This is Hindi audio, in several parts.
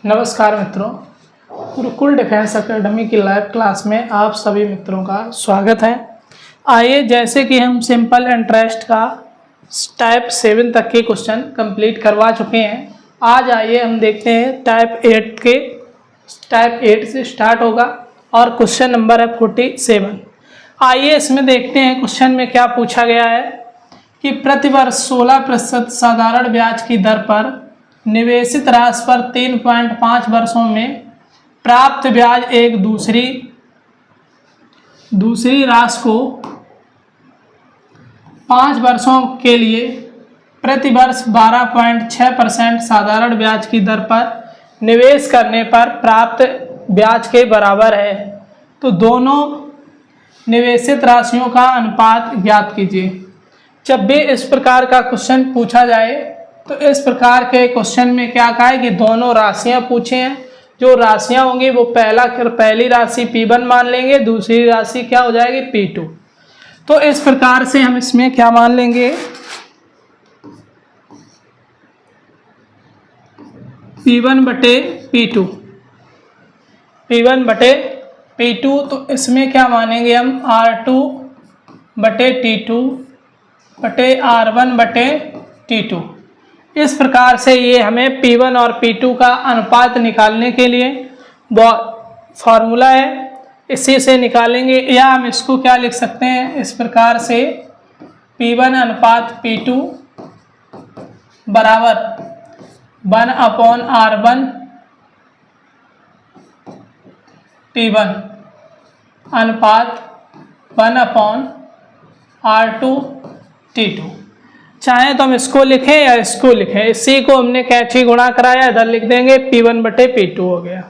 नमस्कार मित्रों, गुरुकुल डिफेंस एकेडमी की लाइव क्लास में आप सभी मित्रों का स्वागत है। आइए, जैसे कि हम सिंपल इंटरेस्ट का टाइप 7 तक के क्वेश्चन कंप्लीट करवा चुके हैं, आज आइए हम देखते हैं टाइप 8 से स्टार्ट होगा और क्वेश्चन नंबर है 47। आइए इसमें देखते हैं क्वेश्चन में क्या पूछा गया है कि प्रतिवर्ष 16% साधारण ब्याज की दर पर निवेशित राशि पर 3.5 वर्षों में प्राप्त ब्याज एक दूसरी राशि को 5 वर्षों के लिए प्रति वर्ष 12.6% साधारण ब्याज की दर पर निवेश करने पर प्राप्त ब्याज के बराबर है। तो दोनों निवेशित राशियों का अनुपात ज्ञात कीजिए। जब भी इस प्रकार का क्वेश्चन पूछा जाए तो इस प्रकार के क्वेश्चन में क्या कहा है कि दोनों राशियां पूछे हैं। जो राशियां होंगी वो पहली राशि P1 मान लेंगे, दूसरी राशि क्या हो जाएगी P2। तो इस प्रकार से हम इसमें क्या मान लेंगे, P1 बटे P2, P1 बटे P2। तो इसमें क्या मानेंगे हम R2 बटे T2 बटे R1 बटे T2। इस प्रकार से ये हमें P1 और P2 का अनुपात निकालने के लिए फॉर्मूला है, इसी से निकालेंगे। या हम इसको क्या लिख सकते हैं इस प्रकार से, P1 अनुपात P2 बराबर 1/R1 T1 अनुपात 1/R2 T2। चाहे तो हम इसको लिखें या इसको लिखें, इसी को हमने कैची गुणा कराया, इधर लिख देंगे P1 बटे P2 हो गया।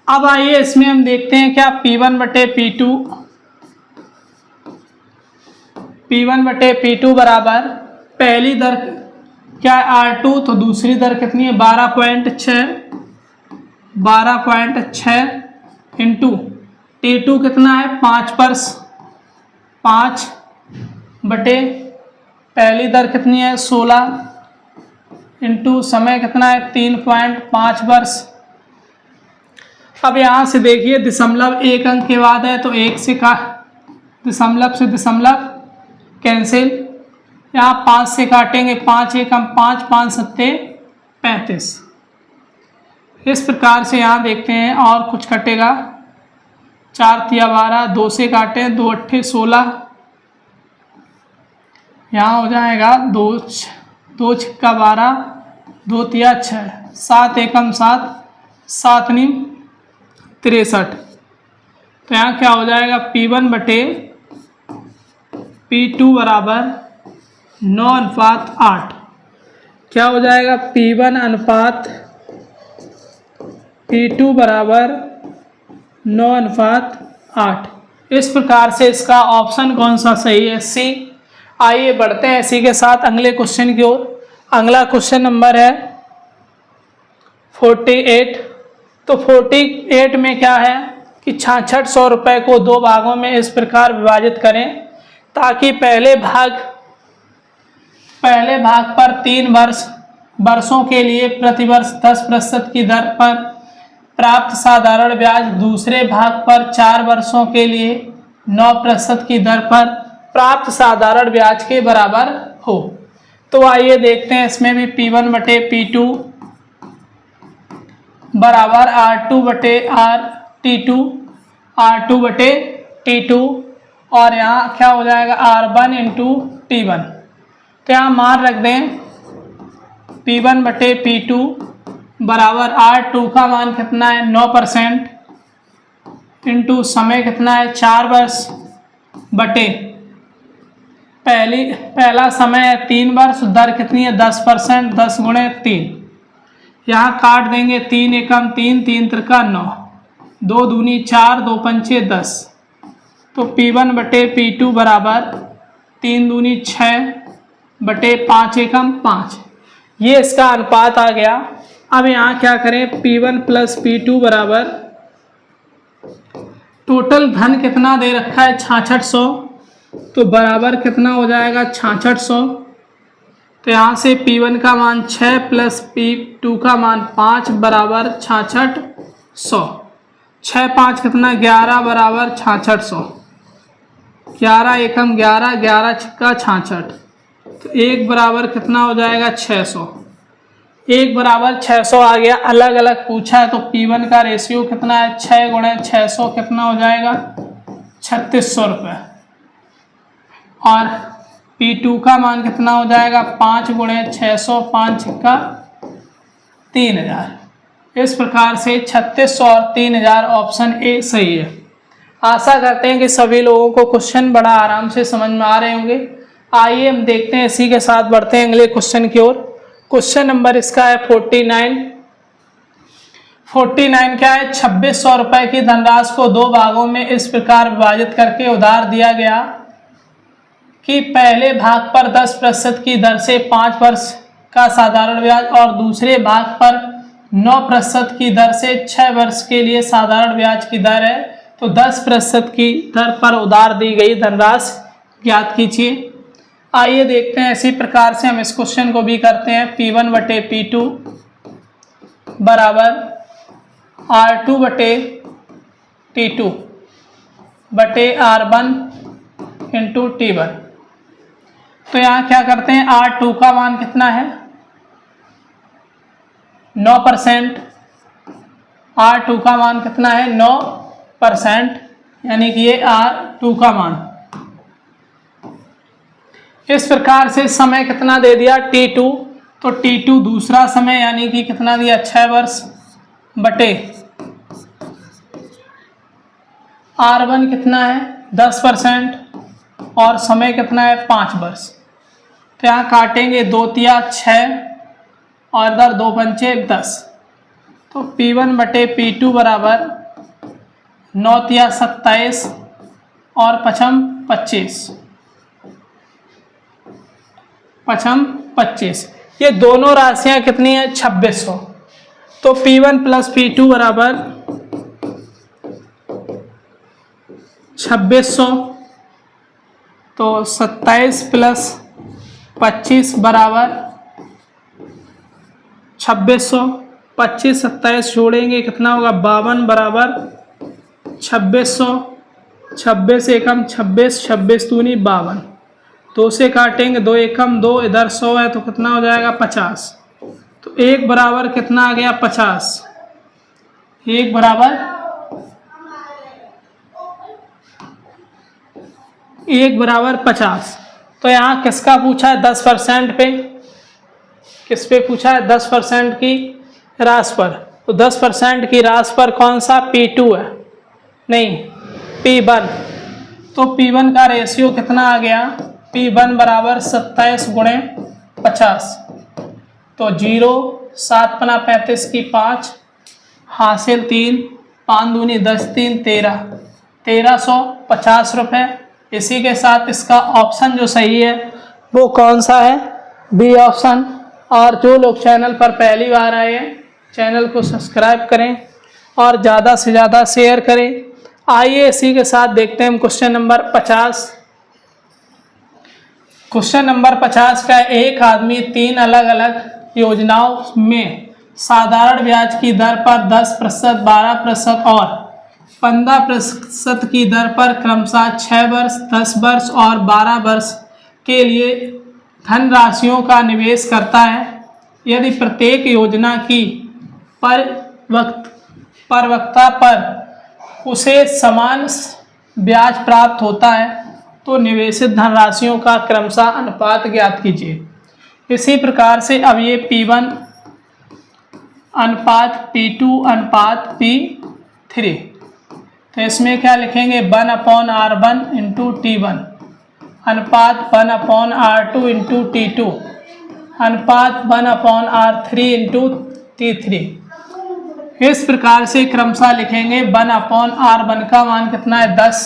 अब आइए इसमें हम देखते हैं क्या P1 बटे P2 बराबर पहली दर क्या है R2, तो दूसरी दर कितनी है 12.6 इंटू T2 कितना है 5 बटे पहली दर कितनी है 16 इंटू समय कितना है 3.5 वर्ष। अब यहाँ से देखिए दशमलव एक अंक के बाद है, तो एक से दशमलव से दशमलव कैंसिल, यहाँ 5 से काटेंगे 5 एकम 5, 5 सत्ते 35। इस प्रकार से यहाँ देखते हैं और कुछ कटेगा, 4 तिया 12, 2 से काटें 2 अट्ठे 16, यहाँ हो जाएगा 2 छक्का 12, 2 तिया 6, 7 एकम 7, 7 नीम 63। तो यहाँ क्या हो जाएगा P1 बटे P2 बराबर 9:8। क्या हो जाएगा P1 अनुपात P2 बराबर 9:8। इस प्रकार से इसका ऑप्शन कौन सा सही है, C। आइए बढ़ते हैं इसी के साथ अगले क्वेश्चन की ओर। अगला क्वेश्चन नंबर है 48। तो 48 में क्या है कि 6600 रुपये को 2 भागों में इस प्रकार विभाजित करें ताकि पहले भाग पर 3 वर्षों के लिए प्रतिवर्ष 10% की दर पर प्राप्त साधारण ब्याज दूसरे भाग पर 4 वर्षों के लिए 9% की दर पर प्राप्त साधारण ब्याज के बराबर हो। तो आइए देखते हैं इसमें भी P1 बटे P2 बराबर R2 बटे R2 बटे T2 और यहाँ क्या हो जाएगा R1 इंटू T1। तो यहाँ मान रख दें P1 बटे P2 बराबर R2 का मान कितना है 9% इंटू समय कितना है 4 वर्ष बटे पहला समय है 3 वर्ष, दर कितनी है 10%, 10 गुणे 3। यहाँ काट देंगे 3 एकम 3, 3 त्रिका 9, 2 दूनी 4, 2 पंचे 10। तो P1 बटे P2 बराबर 3 दूनी 6 बटे 5 एकम 5। ये इसका अनुपात आ गया। अब यहाँ क्या करें, P1 प्लस P2 बराबर टोटल धन कितना दे रखा है 6600, तो बराबर कितना हो जाएगा 6600 तो यहाँ से P1 का मान 6 प्लस P2 का मान 5 बराबर 6600। 6 5 कितना 11 बराबर 6600। 11 एकम 11, 11 छक्का 66। तो 1 बराबर कितना हो जाएगा 600। 1 बराबर 600 आ गया। अलग अलग पूछा है तो P1 का रेशियो कितना है 6 गुणे 600 कितना हो जाएगा 3600 रुपये। और P2 का मान कितना हो जाएगा 5 गुणे 600, 5 छक्का 3000। इस प्रकार से 3600 और 3000 ऑप्शन ए सही है। आशा करते हैं कि सभी लोगों को क्वेश्चन बड़ा आराम से समझ में आ रहे होंगे। आइए हम देखते हैं, इसी के साथ बढ़ते हैं अगले क्वेश्चन की ओर। क्वेश्चन नंबर इसका है 49। 49 क्या है 2600 रुपये की धनराशि को 2 भागों में इस प्रकार विभाजित करके उधार दिया गया कि पहले भाग पर 10% की दर से 5 वर्ष का साधारण ब्याज और दूसरे भाग पर 9% की दर से 6 वर्ष के लिए साधारण ब्याज की दर है। तो 10% की दर पर उधार दी गई धनराशि ज्ञात कीजिए। आइए देखते हैं, इसी प्रकार से हम इस क्वेश्चन को भी करते हैं। P1 बटे P2 बराबर R2 बटे T2 बटे R1 इंटू T1। तो यहाँ क्या करते हैं, R2 का मान कितना है 9%। R2 का मान कितना है 9%, यानी कि ये R2 का मान। इस प्रकार से समय कितना दे दिया T2, तो T2 दूसरा समय यानी कि कितना दिया 6 वर्ष बटे R1 कितना है 10% और समय कितना है 5 वर्ष। तो यहाँ काटेंगे 2 तिया 6 और इधर 2 पंचे 10। तो P1 बटे P2 बराबर 9 तिया 27 और 5 25। 25 ये दोनों राशियाँ कितनी है 2600। तो P1 प्लस P2 बराबर 2600। तो 27 प्लस 25 बराबर 2600। 25 27 जोड़ेंगे कितना होगा 52 बराबर 2600। 26 एकम 26, 26 दूनी 52। 2 से काटेंगे 2 एकम 2, इधर 100 है तो कितना हो जाएगा 50। तो 1 बराबर कितना आ गया 50। 1 बराबर 50। तो यहाँ किसका पूछा है 10% पे, किस पे पूछा है 10% की राशि पर। तो 10% की राशि पर कौन सा P2 है, नहीं P1। तो P1 का रेशियो कितना आ गया P1 बराबर 27 गुणे 50। तो 0 7 पना 35 की 5 हासिल 3, 5 दूनी 10, 3 13, 1350 रुपये। इसी के साथ इसका ऑप्शन जो सही है वो कौन सा है, बी ऑप्शन। और जो लोग चैनल पर पहली बार आए हैं चैनल को सब्सक्राइब करें और ज़्यादा से ज़्यादा शेयर करें। आइए इसी के साथ देखते हैं हम क्वेश्चन नंबर 50। क्वेश्चन नंबर 50 का एक आदमी 3 अलग अलग योजनाओं में साधारण ब्याज की दर पर 10%, 12% और 15% की दर पर क्रमशः 6 वर्ष, 10 वर्ष और 12 वर्ष के लिए धनराशियों का निवेश करता है। यदि प्रत्येक योजना की परिपक्वता पर उसे समान ब्याज प्राप्त होता है तो निवेशित धनराशियों का क्रमशः अनुपात ज्ञात कीजिए। इसी प्रकार से अब ये P1 अनुपात P2 अनुपात P3। तो इसमें क्या लिखेंगे 1/R1 इंटू T1 अनुपात 1/R2 इंटू T2 अनुपात 1/R3 इंटू T3। इस प्रकार से क्रमशः लिखेंगे 1/R1 का मान कितना है 10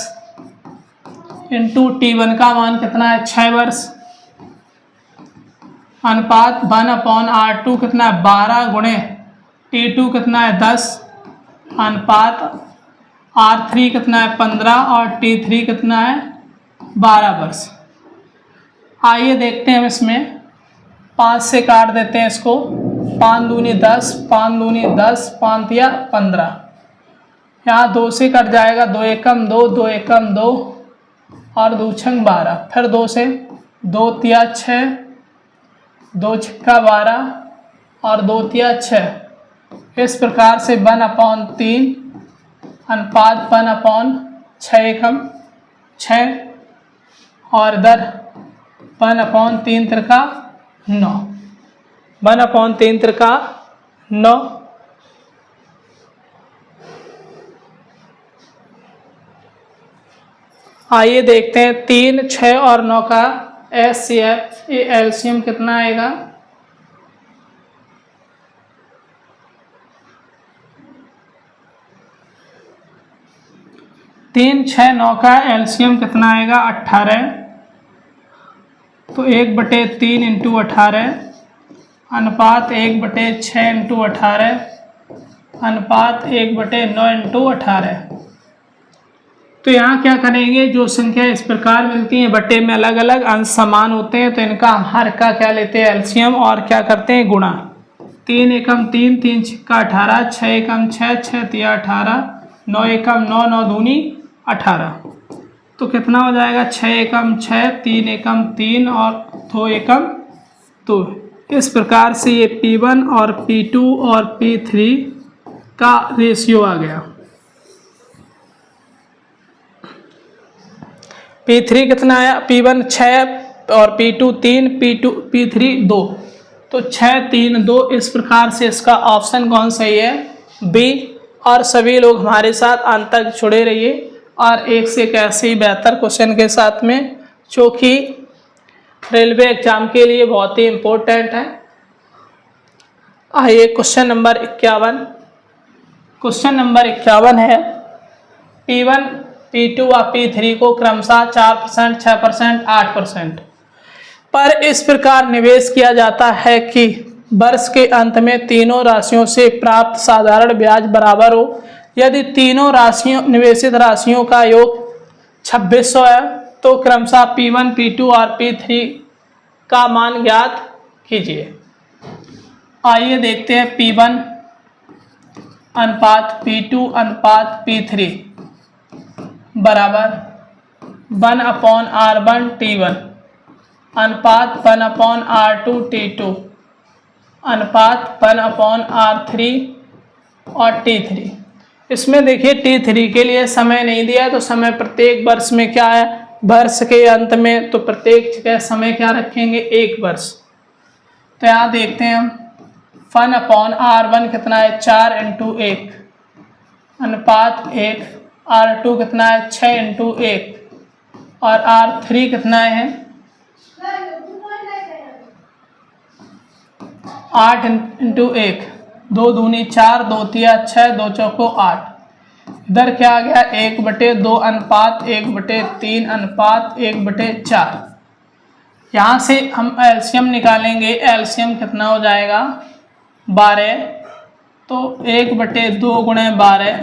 इंटू T1 का मान कितना है 6 वर्ष अनुपात 1/R2 कितना है 12 गुणे T2 कितना है 10 अनुपात R3 कितना है 15 और T3 कितना है 12 वर्ष। आइए देखते हैं इसमें 5 से काट देते हैं इसको, 5 दूनी 10, 5 दूनी 10, 5 तिया 15, यहाँ 2 से कट जाएगा, 2 एकम 2, 2 एकम 2 और 2 छंग 12, फिर 2 से 2 तिया 6, 2 छक्का 12 और 2 तिया 6। इस प्रकार से 1/3 अनुपात 1/6 एकम 6 और इधर 1/3 त्रिका 9, 1/3 त्रिका 9। आइए देखते हैं 3, 6 और 9 का HCF, ये एलसीएम कितना आएगा। तीन 6 9 का एलसीएम कितना आएगा 18, तो 1/3 इंटू 18 अनुपात 1/6 इंटू 18 अनुपात 1/9 इंटू 18। तो यहाँ क्या करेंगे, जो संख्या इस प्रकार मिलती है बटे में अलग अलग अंश समान होते हैं, तो इनका हम हर का क्या लेते हैं एलसीएम और क्या करते हैं गुणा। 3 एकम 3, 3 छक्का 18, 6 एकम 6, 6 तिया 18, 9 एकम 9, 9 दूनी 18, तो कितना हो जाएगा 6 एकम 6, 3 एकम 3 और 2 एकम 2। इस प्रकार से ये P1 और P2 और P3 का रेशियो आ गया। P3 कितना आया, P1 6 और P2 3, P3 2, तो 6 3 2। इस प्रकार से इसका ऑप्शन कौन सही है, बी। और सभी लोग हमारे साथ अंत तक जुड़े रहिए और एक से एक ऐसे ही बेहतर क्वेश्चन के साथ में, जो कि रेलवे एग्जाम के लिए बहुत ही इम्पोर्टेंट है। आइए क्वेश्चन नंबर 51। क्वेश्चन नंबर 51 है, P1 P2 और P3 को क्रमशः 4%, 6%, 8% पर इस प्रकार निवेश किया जाता है कि वर्ष के अंत में तीनों राशियों से प्राप्त साधारण ब्याज बराबर हो। यदि तीनों राशियों निवेशित राशियों का योग 2600 है, तो क्रमशः P1 P2 और P3 का मान ज्ञात कीजिए। आइए देखते हैं P1 अनुपात P2 अनुपात P3 बराबर 1/R1 T1 अनुपात 1/R2 T2 अनुपात 1/R3 और T3। इसमें देखिए T3 के लिए समय नहीं दिया है, तो समय प्रत्येक वर्ष में क्या है, वर्ष के अंत में, तो प्रत्येक जगह समय क्या रखेंगे 1 वर्ष। तो यहाँ देखते हैं हम 1/R1 कितना है 4 × 1 अनुपात 1, R2 कितना है 6 × 1 और R3 कितना है 8 × 1, 2 दूनी 4, 2 तिया 6, 2 चौको 8। इधर क्या आ गया 1/2 अनुपात 1/3 अनुपात 1/4। यहाँ से हम एलसीएम निकालेंगे, एलसीएम कितना हो जाएगा 12, तो 1/2 × 12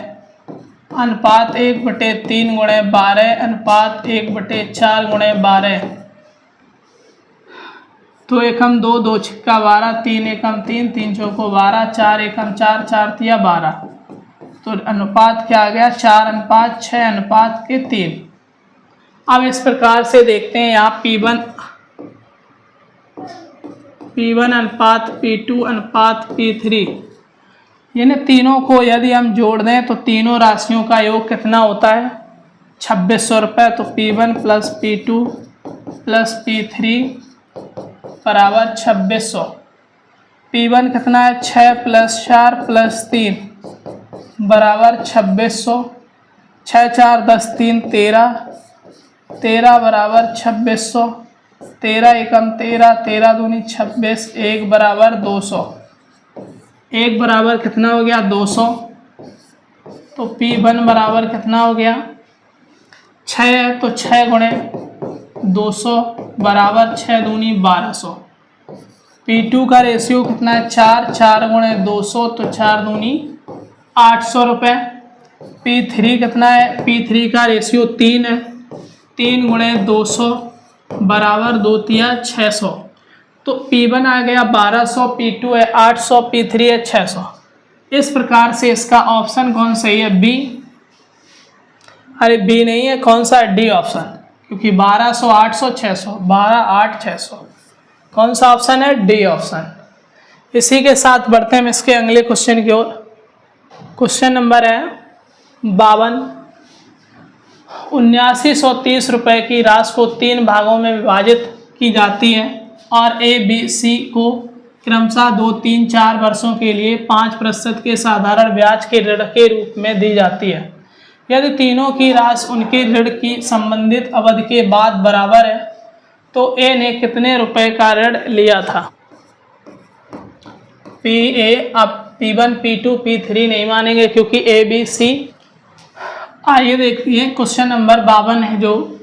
अनुपात 1/3 × 12 अनुपात 1/4 × 12, 2 एकम 2, 2 छक्का 12, 3 एकम 3, 3 चौको 12, 4 एकम 4, 4 तिया 12, तो अनुपात क्या आ गया 4/6 अनुपात के 3। अब इस प्रकार से देखते हैं यहाँ P1 अनुपात P2 अनुपात P3, यानी तीनों को यदि हम जोड़ दें तो तीनों राशियों का योग कितना होता है 2600 रुपये। तो P1 + P2 + P3 बराबर 2600। P1 कितना है 6 + 4 + 3 बराबर 2600, 6 4 10 3 13, 13 बराबर 2600, 13 एकम 13, 13 दूनी 26, 1 बराबर 200। 1 बराबर कितना हो गया 200, तो P1 बराबर कितना हो गया 6, तो 6 × 200 बराबर 6 दूनी 1200। P2 का रेशियो कितना है 4, 4 × 200, तो 4 दूनी 800 रुपये। P3 कितना है, P3 का रेशियो 3 है, 3 × 200 बराबर 2 तिया 600। तो P1 आ गया 1200, P2 है 800, P3 है 600। इस प्रकार से इसका ऑप्शन कौन सही है? बी। अरे बी नहीं है, कौन सा? डी ऑप्शन, क्योंकि 1200, 800, 600, 12, 8, 600। कौन सा ऑप्शन है? D option. इसी के साथ बढ़ते हैं इसके अगले क्वेश्चन की ओर। क्वेश्चन नंबर है 52। 7930 रुपये की राशि को 3 भागों में विभाजित की जाती है और ए बी सी को क्रमशः 2, 3, 4 वर्षों के लिए 5% के साधारण ब्याज के ऋण के रूप में दी जाती है। यदि तीनों की राशि उनके ऋण की संबंधित अवधि के बाद बराबर है तो ए ने कितने रुपए का ऋण लिया था? पी ए, अब P1, P2, P3 नहीं मानेंगे क्योंकि ए बी सी। आइए देखते हैं क्वेश्चन नंबर 52 है। जो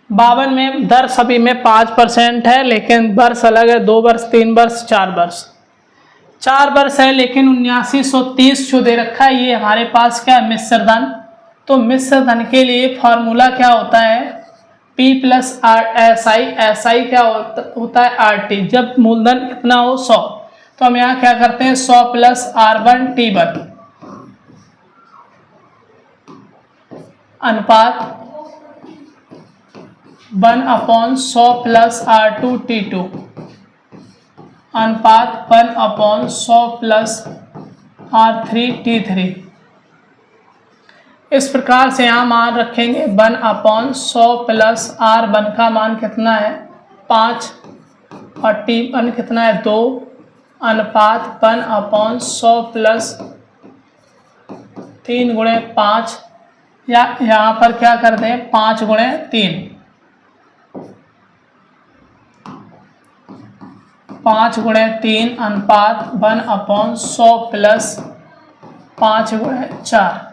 52 में दर सभी में 5% है, लेकिन वर्ष अलग है। 2 वर्ष, 3 वर्ष, 4 वर्ष। 4 वर्ष है, लेकिन 7930 जो दे रखा है ये हमारे पास क्या है? मिश्र धन। तो मिश्र धन के लिए फॉर्मूला क्या होता है? P प्लस एस आई क्या होता है? RT। जब मूलधन कितना हो? 100। तो हम यहाँ क्या करते हैं? 100 प्लस R1 T1 अनुपात 1/100 प्लस R2 T2 अनुपात 1/100 प्लस R3 T3। इस प्रकार से यहाँ मान रखेंगे 1/100 प्लस R1 का मान कितना है? 5 और T1 कितना है? 2 अनुपात 1/100 प्लस 3 गुणे 5, या यहाँ पर क्या कर दें? 5 गुणे 3, 5 गुणे 3 अनुपात 1/100 प्लस 5 गुणे 4।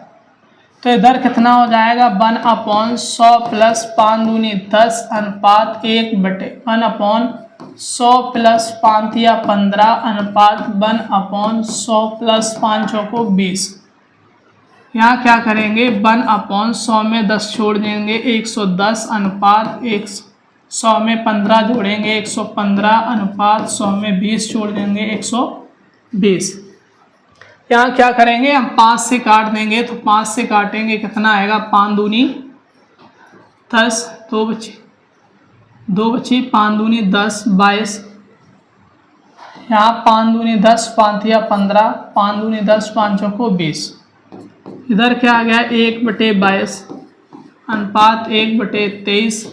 तो इधर कितना हो जाएगा? 1/100 प्लस 5 दूनी 10 अनुपात 1/100 प्लस 5 या 15 अनुपात 1/100 प्लस 5 चौको 20। यहाँ क्या करेंगे? 1/100 में 10 छोड़ देंगे, 110 अनुपात 100 में 15 जोड़ेंगे, 115 अनुपात 100 में 20 छोड़ देंगे, 120। यहाँ क्या करेंगे? हम 5 से काट देंगे, तो 5 से काटेंगे कितना आएगा? 5 दूनी 10, 2 बची 5 दूनी 10, 22। यहाँ 5 दूनी 10, 5 या 15, 5 दूनी 10, 5 चौको 20। इधर क्या आ गया? 1/22 अनुपात 1/23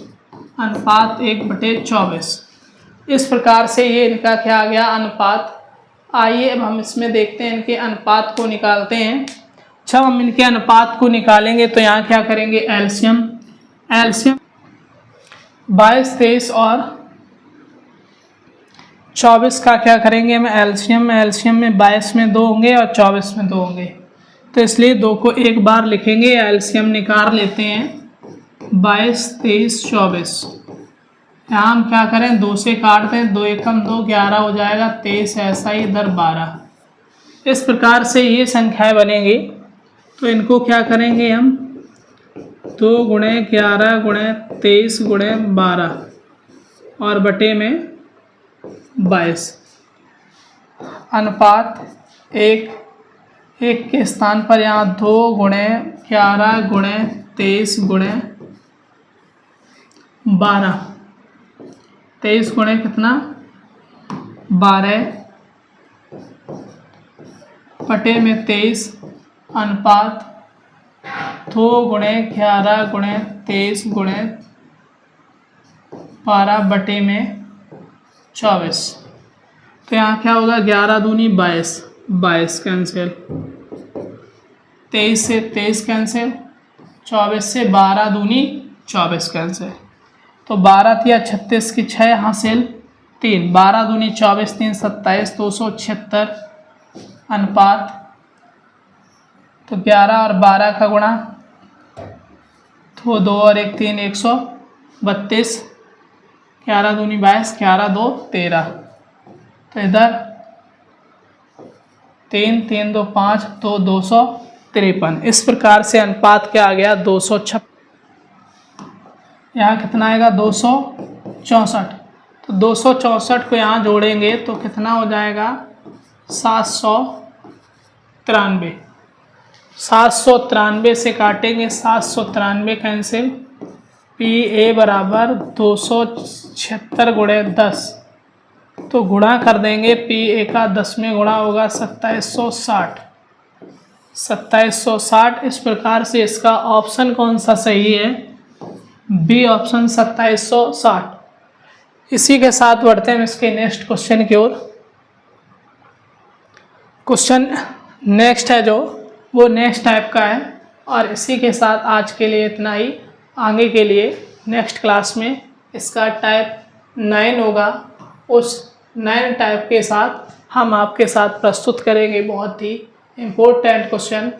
अनुपात 1/24। इस प्रकार से ये इनका क्या आ गया? अनुपात। आइए अब हम इसमें देखते हैं, इनके अनुपात को निकालते हैं। जब हम इनके अनुपात को निकालेंगे तो यहाँ क्या करेंगे? एलसीएम 22, 23 और 24 का क्या करेंगे? हम एलसीएम में 22 में 2 होंगे और 24 में 2 होंगे, तो इसलिए 2 को एक बार लिखेंगे। एलसीएम निकाल लेते हैं। 22, 23, 24। यहाँ हम क्या करें? 2 से काटते हैं, 2 एकम 2, 11 हो जाएगा। 23 ऐसा ही, इधर 12। इस प्रकार से ये संख्याएं बनेंगी। तो इनको क्या करेंगे हम? 2 गुणे 11 गुणे 23 गुणे 12 और बटे में 22 अनुपात 1 के स्थान पर यहाँ 2 गुणे 11 गुणे 23 गुणे 12, 23 गुणे कितना? 12 बटे में 23 अनुपात 2 गुणे 11 गुणे 23 गुणे 12 बटे में 24। तो यहाँ क्या होगा? 11 दूनी 22, 22 कैंसिल, 23 से 23 कैंसिल, 24 से 12 दूनी 24 कैंसिल। तो 12 तिया 36 की 6 हासिल 3, 12 दूनी 24, 3 27, 276 अनुपात। तो 11 और 12 का गुणा, तो 2 और 1 3, 132, 11 दूनी 22, 11 2 13। तो इधर 3 3 2 5, तो 253। इस प्रकार से अनुपात क्या आ गया? 256। यहाँ कितना आएगा? 264। तो 264 को यहाँ जोड़ेंगे तो कितना हो जाएगा 793। 793 से काटेंगे 793 कैंसिल, PA बराबर 276 गुणे 10, तो गुणा कर देंगे PA का 10 में गुणा होगा 2760। 2760। इस प्रकार से इसका ऑप्शन कौन सा सही है, बी ऑप्शन 2760। इसी के साथ बढ़ते हैं इसके नेक्स्ट क्वेश्चन की ओर। क्वेश्चन नेक्स्ट है जो वो नेक्स्ट टाइप का है, और इसी के साथ आज के लिए इतना ही। आगे के लिए नेक्स्ट क्लास में इसका टाइप 9 होगा, उस 9 टाइप के साथ हम आपके साथ प्रस्तुत करेंगे बहुत ही इम्पोर्टेंट क्वेश्चन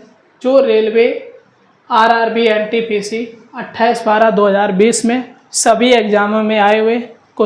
जो रेलवे RRB NTPC 28/12/2020 में सभी एग्जामों में आए हुए